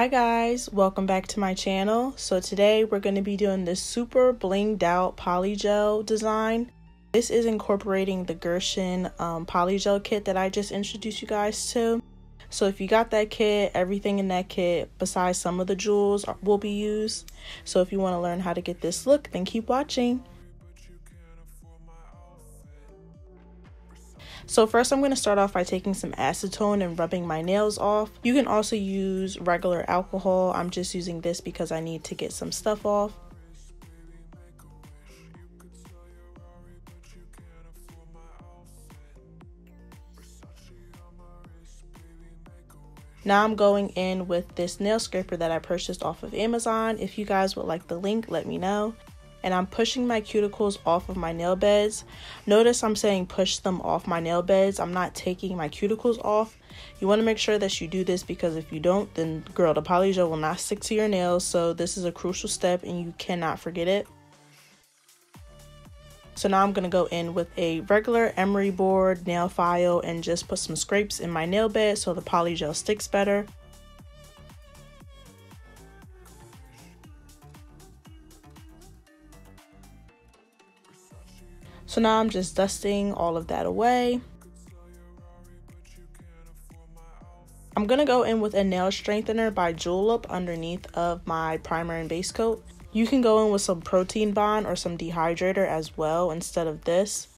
Hi guys, welcome back to my channel. So today we're going to be doing this super blinged out polygel design. This is incorporating the Gershion polygel kit that I just introduced you guys to. So if you got that kit, everything in that kit besides some of the jewels will be used. So if you want to learn how to get this look, then keep watching. So first I'm going to start off by taking some acetone and rubbing my nails off. You can also use regular alcohol. I'm just using this because I need to get some stuff off. Now I'm going in with this nail scraper that I purchased off of Amazon. If you guys would like the link, let me know. And I'm pushing my cuticles off of my nail beds. Notice I'm saying push them off my nail beds. I'm not taking my cuticles off. You want to make sure that you do this because if you don't, then girl, the polygel will not stick to your nails. So this is a crucial step and you cannot forget it. So now I'm going to go in with a regular emery board, nail file, and just put some scrapes in my nail bed so the polygel sticks better. So now I'm just dusting all of that away. I'm going to go in with a nail strengthener by Julep underneath of my primer and base coat. You can go in with some protein bond or some dehydrator as well instead of this.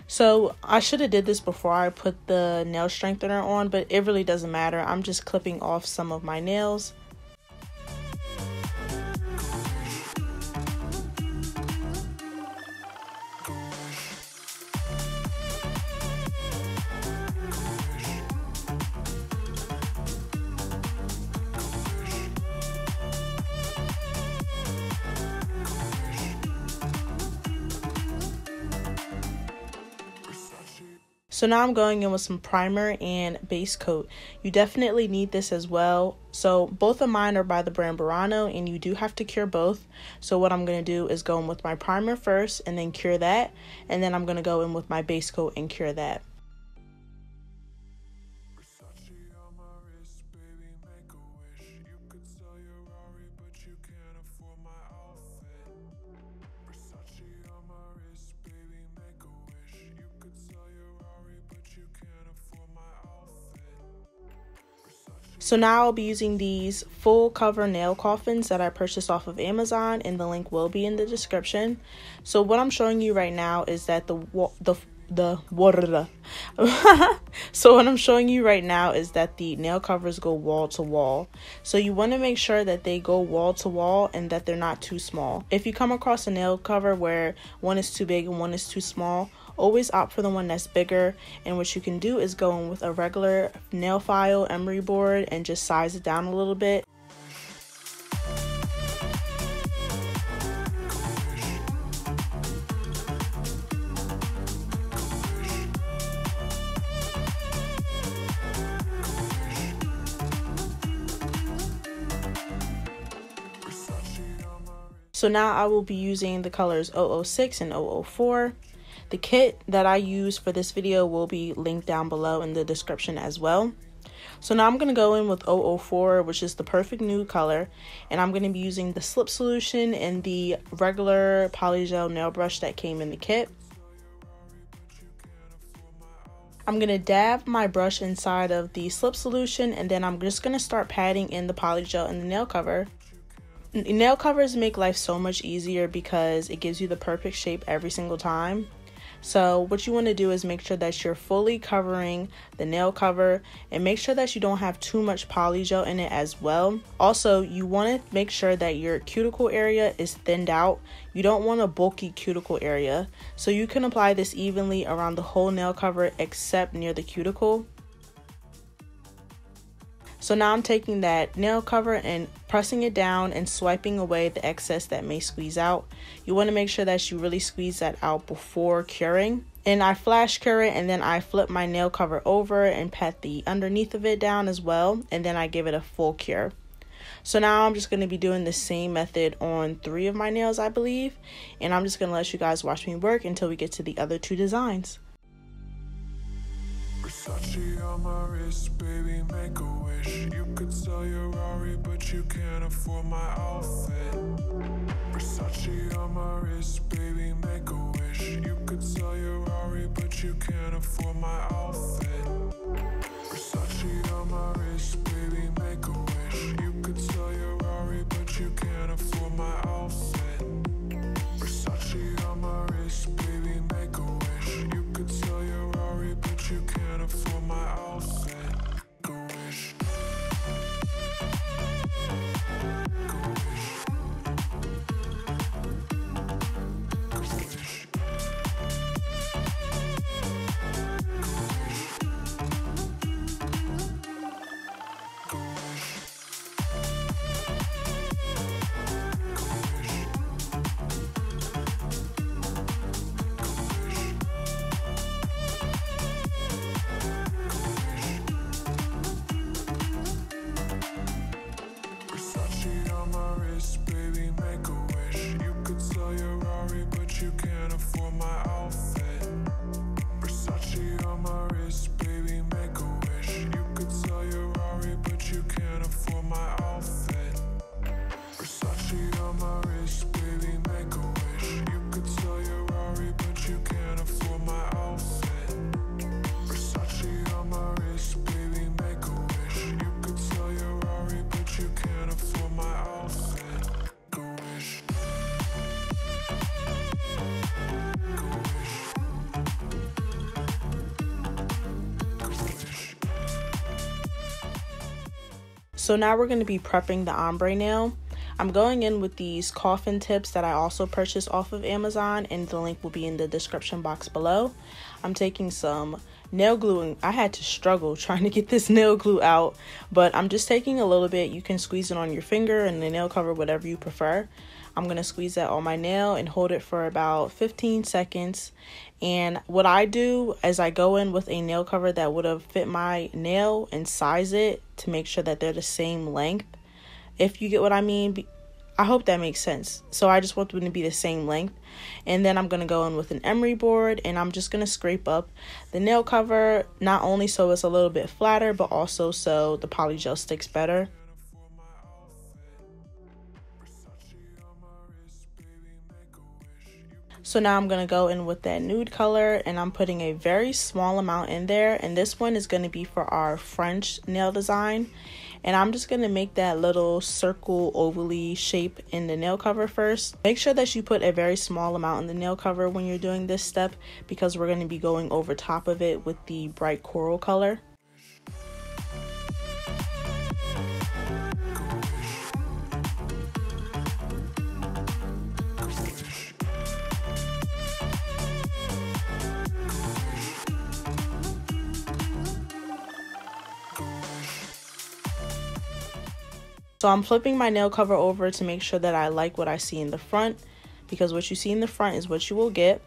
So I should have did this before I put the nail strengthener on, but it really doesn't matter. I'm just clipping off some of my nails. So now I'm going in with some primer and base coat. You definitely need this as well. So both of mine are by the brand Burano and you do have to cure both. So what I'm going to do is go in with my primer first and then cure that. And then I'm going to go in with my base coat and cure that. So now I'll be using these full cover nail coffins that I purchased off of Amazon, and the link will be in the description. So what I'm showing you right now is that the nail covers go wall to wall. So you want to make sure that they go wall to wall and that they're not too small. If you come across a nail cover where one is too big and one is too small, always opt for the one that's bigger. And what you can do is go in with a regular nail file emery board and just size it down a little bit. So now I will be using the colors 006 and 004. The kit that I use for this video will be linked down below in the description as well. So now I'm going to go in with 004, which is the perfect nude color, and I'm going to be using the slip solution and the regular polygel nail brush that came in the kit. I'm going to dab my brush inside of the slip solution, and then I'm just going to start patting in the polygel and the nail cover. Nail covers make life so much easier because it gives you the perfect shape every single time. So what you want to do is make sure that you're fully covering the nail cover and make sure that you don't have too much polygel in it as well. Also, you want to make sure that your cuticle area is thinned out. You don't want a bulky cuticle area. So you can apply this evenly around the whole nail cover except near the cuticle. So now I'm taking that nail cover and pressing it down and swiping away the excess that may squeeze out. You want to make sure that you really squeeze that out before curing. And I flash cure it, and then I flip my nail cover over and pat the underneath of it down as well, and then I give it a full cure. So now I'm just going to be doing the same method on 3 of my nails, I believe, and I'm just going to let you guys watch me work until we get to the other 2 designs. Versace on my wrist, baby, make a wish. You could sell your Rari, but you can't afford my outfit. Versace on my wrist, baby, make a wish. You could sell your Rari, but you can't afford my outfit. Versace on my wrist, baby, make a wish. You could sell your Rari, but you can't afford my outfit. Versace on my wrist, baby, make a wish. You could sell your Rari, but you can't afford my outfit. Go wish. Go wish. Go wish. Go wish. Versace on my wrist, baby, make a wish. You could sell your Rari, but you can't afford my outfit. Versace on my wrist, baby, make a wish. You could sell your Rari, but you can't afford my outfit. Versace on my wrist, baby, make a wish. You could sell your Rari, but you can't afford my outfit. Versace on my wrist, baby, make a wish. You could sell your Rari, but you can't afford my outfit. Go wish. Go wish. Go wish. So now we're going to be prepping the ombre nail. I'm going in with these coffin tips that I also purchased off of Amazon, and the link will be in the description box below. I'm taking some nail glue, and I had to struggle trying to get this nail glue out, but I'm just taking a little bit. You can squeeze it on your finger and the nail cover, whatever you prefer. I'm going to squeeze that on my nail and hold it for about 15 seconds. And what I do is I go in with a nail cover that would have fit my nail and size it to make sure that they're the same length. If you get what I mean, I hope that makes sense. So I just want them to be the same length. And then I'm going to go in with an emery board, and I'm just going to scrape up the nail cover, not only so it's a little bit flatter, but also so the polygel sticks better. So now I'm going to go in with that nude color, and I'm putting a very small amount in there, and this one is going to be for our French nail design. And I'm just going to make that little circle ovally shape in the nail cover first. Make sure that you put a very small amount in the nail cover when you're doing this step, because we're going to be going over top of it with the bright coral color. So I'm flipping my nail cover over to make sure that I like what I see in the front, because what you see in the front is what you will get.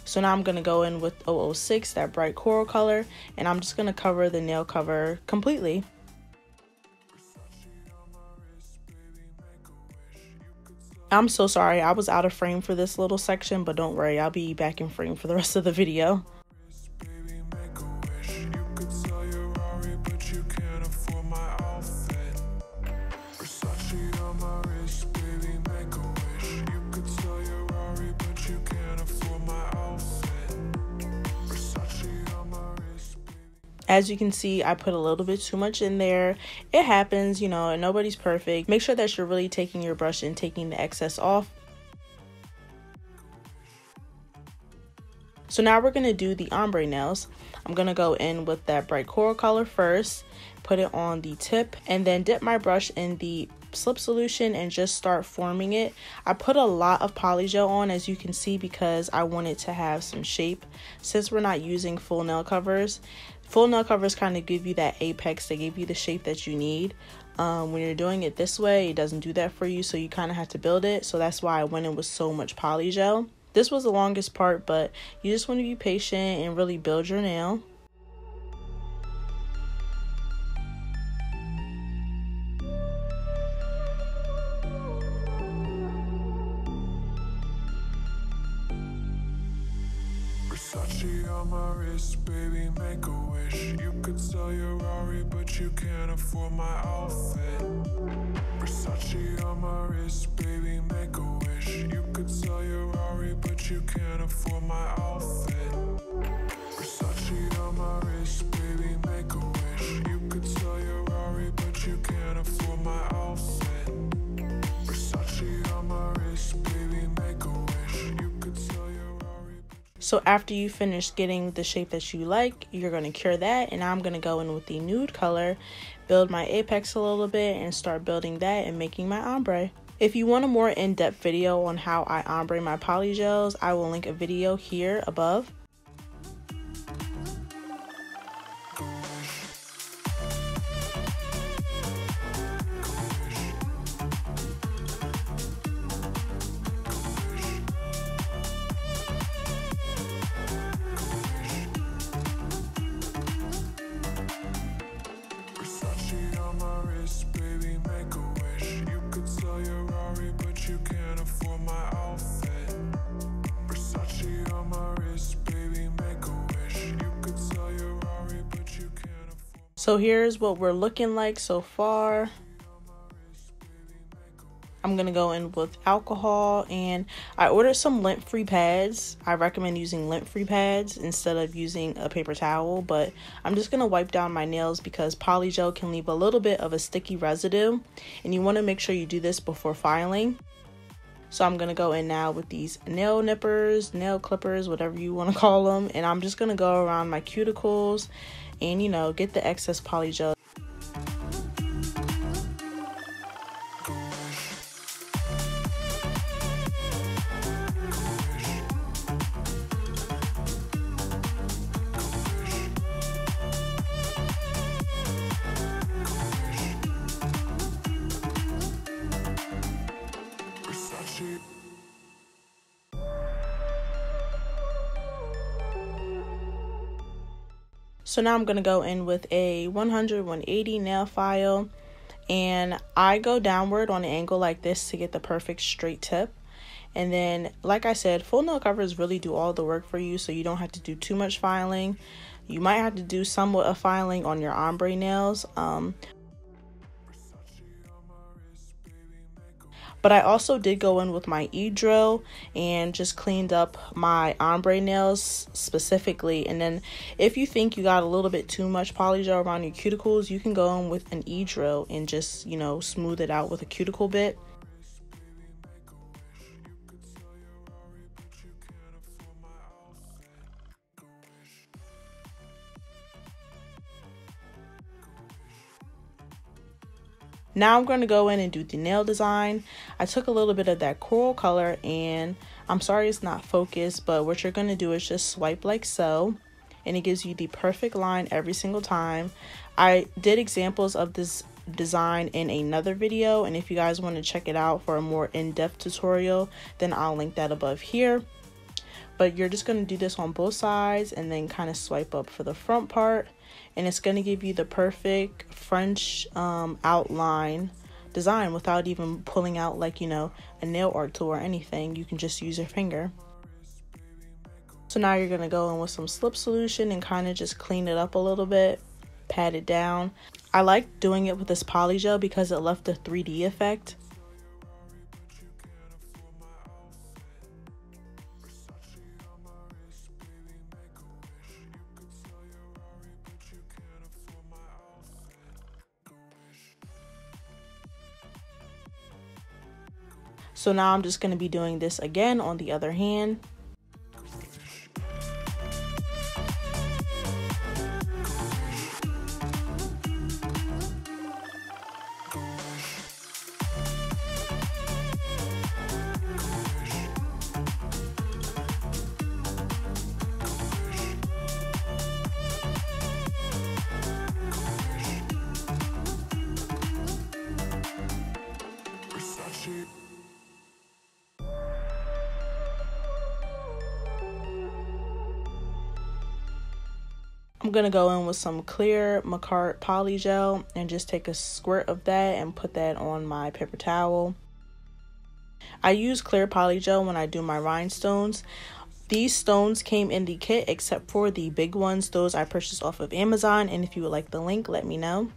So now I'm going to go in with 006, that bright coral color, and I'm just going to cover the nail cover completely. I'm so sorry, I was out of frame for this little section, but don't worry, I'll be back in frame for the rest of the video. As you can see, I put a little bit too much in there. It happens, you know, and nobody's perfect. Make sure that you're really taking your brush and taking the excess off. So now we're going to do the ombre nails. I'm going to go in with that bright coral color first, put it on the tip, and then dip my brush in the slip solution and just start forming it. I put a lot of polygel on, as you can see, because I wanted to have some shape. Since we're not using full nail covers kind of give you that apex. They give you the shape that you need. When you're doing it this way, it doesn't do that for you, so you kind of have to build it. So that's why I went in with so much polygel. This was the longest part, but you just want to be patient and really build your nail. Versace on my wrist, baby, make a wish. You could sell your Rari, but you can't afford my outfit. Versace on my wrist, baby, make a wish. You could sell your Rari, but you can't afford my outfit. Versace on my wrist, baby, make a wish. You could sell your Rari, but you can't afford my outfit. Versace on my wrist, baby, make a wish. You could sell your Rari. So after you finish getting the shape that you like, you're going to cure that, and I'm going to go in with the nude color, build my apex a little bit, and start building that and making my ombre. If you want a more in-depth video on how I ombre my polygels, I will link a video here above. So here's what we're looking like so far. I'm gonna go in with alcohol, and I ordered some lint-free pads. I recommend using lint-free pads instead of using a paper towel, but I'm just gonna wipe down my nails because polygel can leave a little bit of a sticky residue, and you wanna make sure you do this before filing. So I'm gonna go in now with these nail nippers, nail clippers, whatever you wanna call them, and I'm just gonna go around my cuticles and, you know, get the excess polygel. So now I'm going to go in with a 100-180 nail file, and I go downward on an angle like this to get the perfect straight tip. And then, like I said, full nail covers really do all the work for you, so you don't have to do too much filing. You might have to do somewhat of filing on your ombre nails. But I also did go in with my e-drill and just cleaned up my ombre nails specifically. And then if you think you got a little bit too much polygel around your cuticles, you can go in with an e-drill and just, you know, smooth it out with a cuticle bit. Now I'm going to go in and do the nail design. I took a little bit of that coral color, and I'm sorry it's not focused, but what you're going to do is just swipe like so, and it gives you the perfect line every single time. I did examples of this design in another video, and if you guys want to check it out for a more in-depth tutorial, then I'll link that above here. But you're just going to do this on both sides and then kind of swipe up for the front part, and it's going to give you the perfect French outline design without even pulling out, like, you know, a nail art tool or anything. You can just use your finger. So now you're going to go in with some slip solution and kind of just clean it up a little bit, pat it down. I like doing it with this polygel because it left a 3D effect. So now I'm just going to be doing this again on the other hand. I'm gonna go in with some clear Macart Polygel and just take a squirt of that and put that on my paper towel. I use clear polygel when I do my rhinestones. These stones came in the kit except for the big ones. Those I purchased off of Amazon, and if you would like the link, let me know.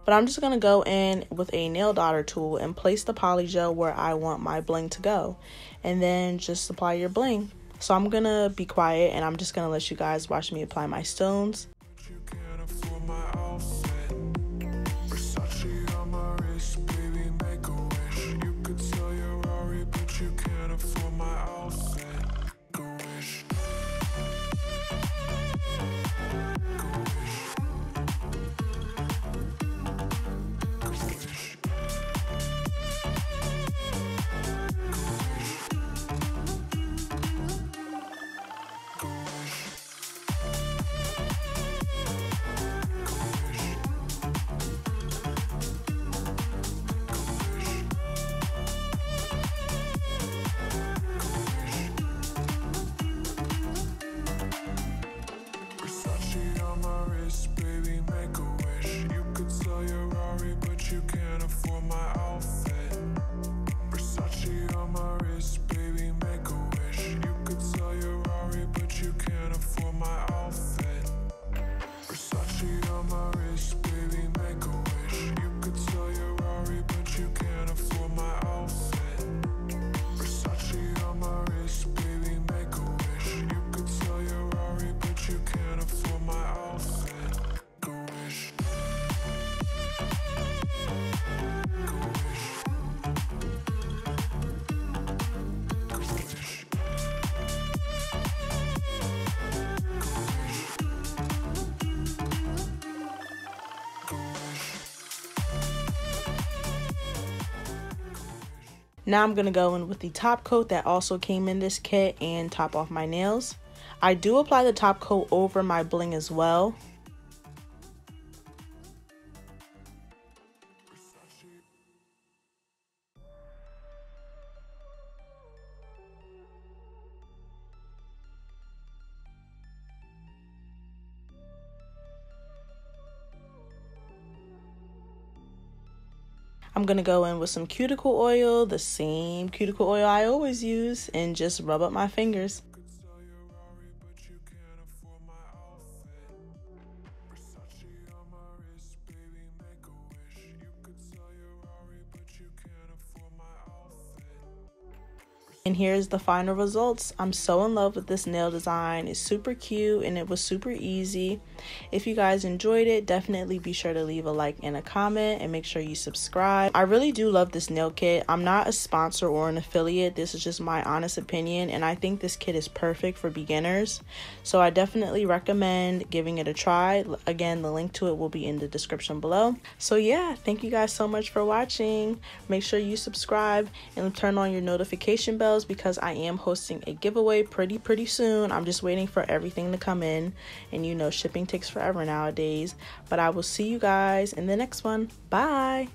But I'm just going to go in with a nail daughter tool and place the polygel where I want my bling to go. And then just apply your bling. So I'm going to be quiet and I'm just going to let you guys watch me apply my stones. Now I'm going to go in with the top coat that also came in this kit and top off my nails. I do apply the top coat over my bling as well. I'm going to go in with some cuticle oil, the same cuticle oil I always use, and just rub up my fingers. And here's the final results. I'm so in love with this nail design. It's super cute and it was super easy. If you guys enjoyed it, definitely be sure to leave a like and a comment and make sure you subscribe. I really do love this nail kit. I'm not a sponsor or an affiliate. This is just my honest opinion, and I think this kit is perfect for beginners. So I definitely recommend giving it a try. Again, the link to it will be in the description below. So yeah, thank you guys so much for watching. Make sure you subscribe and turn on your notification bells because I am hosting a giveaway pretty soon. I'm just waiting for everything to come in, and you know, shipping takes forever nowadays. But I will see you guys in the next one. Bye.